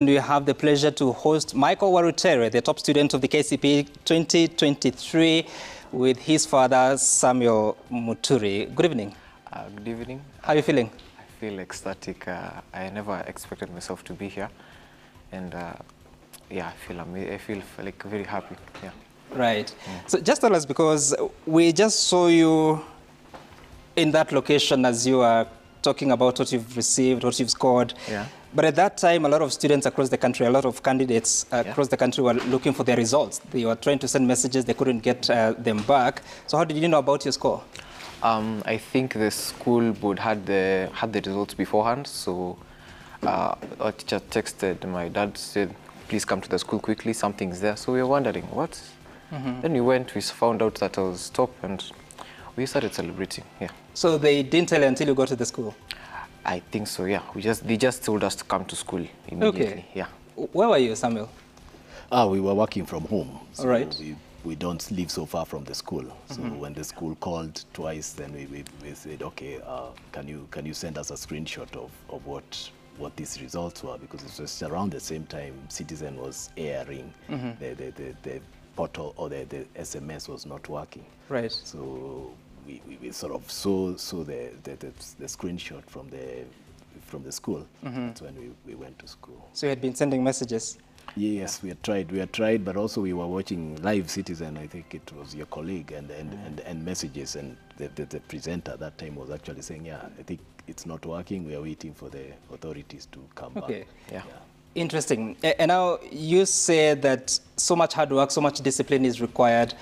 We have the pleasure to host Michael Warutere, the top student of the KCPE 2023, with his father, Samuel Muturi. Good evening. Good evening. How are you feeling? I feel ecstatic. I never expected myself to be here. And yeah, I feel like very happy. Yeah. Right. Yeah. So just tell us, because we just saw you in that location as you are talking about what you've received, what you've scored. Yeah. But at that time, a lot of students across the country, a lot of candidates across the country were looking for their results. They were trying to send messages, they couldn't get them back. So how did you know about your score? I think the school board had the results beforehand. So our teacher texted my dad, said, please come to the school quickly, something's there. So we were wondering, what? Then we went, we found out that I was top, and we started celebrating. Yeah. So they didn't tell you until you got to the school? I think so, yeah. They just told us to come to school immediately. Okay. Yeah. Where were you, Samuel? We were working from home. So all right. We don't live so far from the school. So when the school called twice, then we said, okay, can you send us a screenshot of what these results were? Because it was around the same time Citizen was airing. The portal or the SMS was not working. Right. So we sort of saw the screenshot from the school. That's when we went to school. So you had been sending messages? Yes, we had tried, but also we were watching Live Citizen. I think it was your colleague and messages, and the presenter at that time was actually saying, yeah, I think it's not working. We are waiting for the authorities to come back. Yeah. Yeah. Interesting. And now you say that so much hard work, so much discipline is required.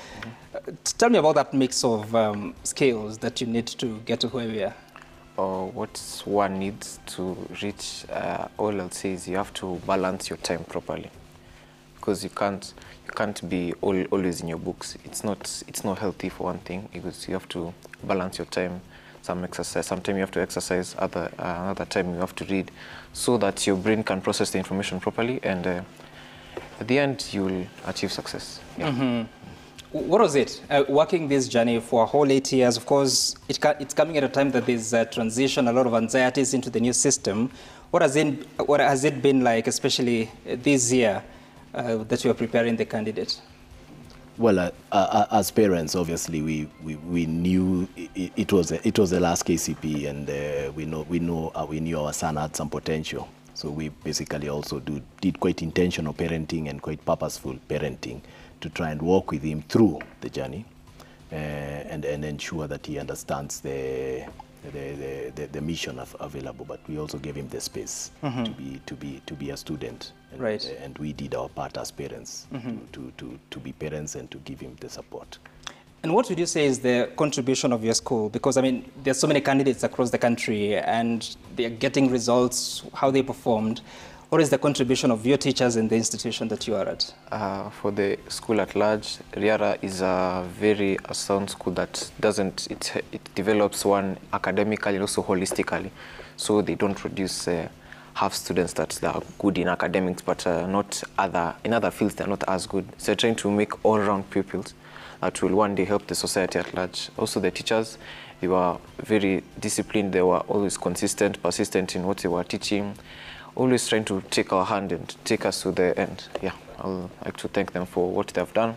Tell me about that mix of skills that you need to get to where we are. What one needs to reach, all I'll say is you have to balance your time properly, because you can't be always in your books. It's not healthy, for one thing, because you have to balance your time. Some exercise, sometimes you have to exercise, another time you have to read, so that your brain can process the information properly, and at the end you will achieve success. Yeah. What was it, working this journey for a whole 8 years? Of course, it's coming at a time that there's a transition, a lot of anxieties into the new system. What has it been like, especially this year, that you are preparing the candidate? Well, as parents, obviously, we knew it was the last KCPE, and we knew our son had some potential. So we basically also did quite intentional parenting and quite purposeful parenting to try and walk with him through the journey, and ensure that he understands the mission available. But we also gave him the space to be a student, and, right. And we did our part as parents to be parents and to give him the support. And what would you say is the contribution of your school? Because, I mean, there's so many candidates across the country and they're getting results, how they performed. What is the contribution of your teachers in the institution that you are at? For the school at large, Riara is a very sound school that it develops one academically and also holistically. So they don't produce half students that are good in academics, but in other fields they're not as good. So they're trying to make all-round pupils that will one day help the society at large. Also the teachers, they were very disciplined. They were always consistent, persistent in what they were teaching, always trying to take our hand and take us to the end. Yeah, I'd like to thank them for what they've done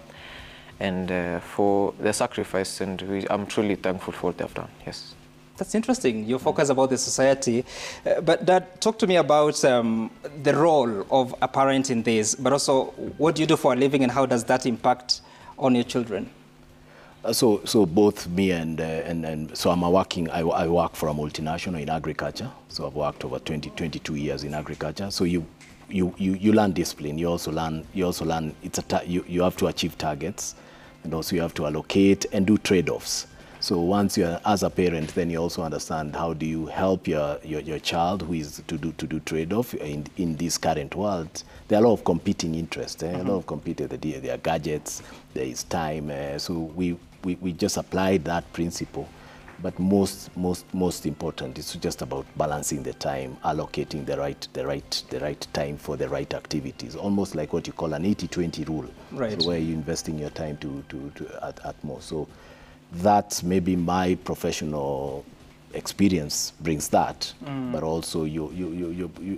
and for their sacrifice, and I'm truly thankful for what they've done, yes. That's interesting. You focus about the society. But Dad, talk to me about the role of a parent in this, but also what do you do for a living and how does that impact on your children? So both me and so I work for a multinational in agriculture. So I've worked over 22 years in agriculture. So you learn discipline. You also learn you have to achieve targets, and also you have to allocate and do trade-offs. So once you're as a parent, then you also understand how do you help your child who is to do trade-off in this current world. There are a lot of competing interests. A lot of competing. There are gadgets. There is time. So we just applied that principle. But most important, it's just about balancing the time, allocating the right time for the right activities. Almost like what you call an 80-20 rule. Right. So where you're investing your time at most. So that's maybe my professional experience brings that, but also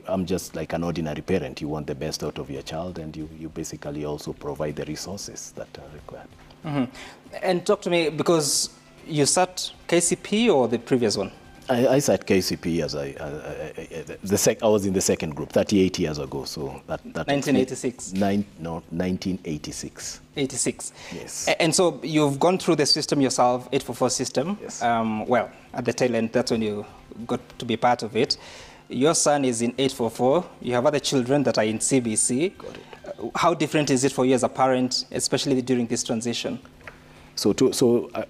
I'm just like an ordinary parent. You want the best out of your child, and you basically also provide the resources that are required. And talk to me, because you sat KCP or the previous one? I sat KCP as I was in the second group 38 years ago. So that 1986. 1986. 86. Yes. And so you've gone through the system yourself, 844 system. Yes. Well, at the tail end, that's when you got to be part of it. Your son is in 844. You have other children that are in CBC. Got it. How different is it for you as a parent, especially during this transition? So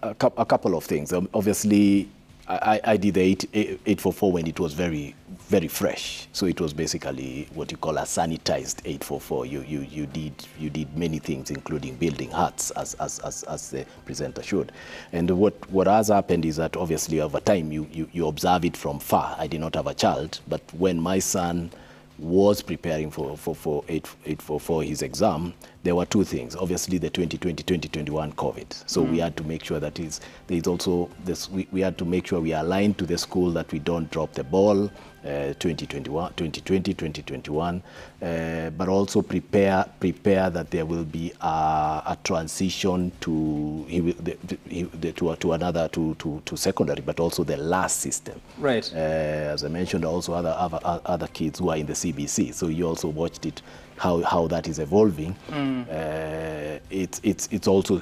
a couple of things. Obviously, I did the 844 when it was very, very fresh. So it was basically what you call a sanitized 844. You did many things, including building huts, as the presenter showed. And what has happened is that obviously over time you observe it from far. I did not have a child, but when my son was preparing for 844 his exam, there were two things. Obviously, the 2020-2021 COVID. So we had to make sure that there's also this. We had to make sure we are aligned to the school, that we don't drop the ball. 2020-2021, but also prepare that there will be a transition to secondary, but also the last system. Right. As I mentioned, also other kids who are in the CBC. So you also watched it, how that is evolving. It's also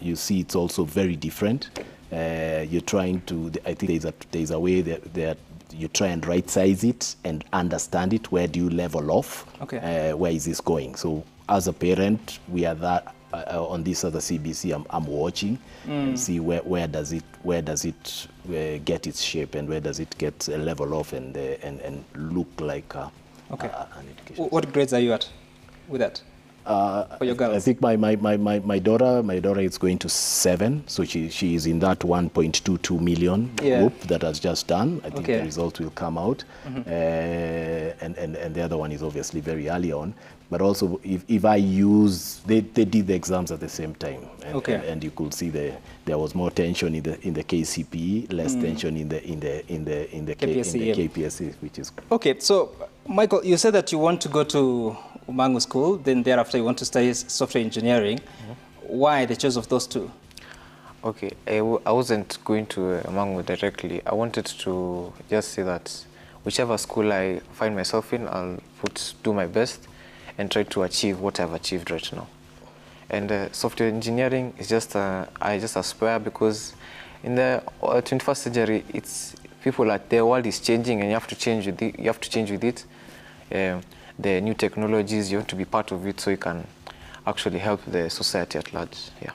you see it's also very different. You're trying to. I think there's a way that you try and right size it and understand it. Where do you level off? Okay. Where is this going? So as a parent, we are that on this other CBC. I'm watching and see where does it get its shape, and where does it get a level off and look like an education. What grades are you at with that? For your girls? I think my daughter is going to 7, so she is in that 1.22 million group that has just done. I think the result will come out, and the other one is obviously very early on. But also, if I use, they did the exams at the same time, and you could see there was more tension in the KCPE, less tension in the KPSC, which is okay. So, Michael, you said that you want to go to Umangu School, then thereafter you want to study software engineering. Why the choice of those two? Okay, I wasn't going to Umangu directly. I wanted to just say that whichever school I find myself in, I'll do my best and try to achieve what I've achieved right now. And software engineering is just, I just aspire, because in the 21st century, the world is changing, and you have to change with it. The new technologies, you have to be part of it so you can actually help the society at large. Yeah.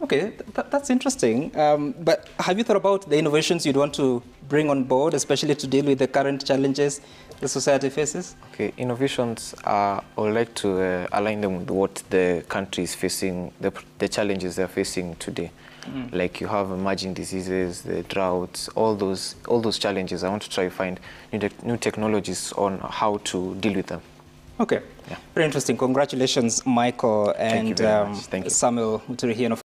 Okay, that's interesting. But have you thought about the innovations you'd want to bring on board, especially to deal with the current challenges the society faces? Okay, innovations, I would like to align them with what the country is facing, the challenges they're facing today. Like you have emerging diseases, the droughts, all those challenges. I want to try to find new technologies on how to deal with them. Okay, very interesting. Congratulations, Michael and Samuel Muturi here.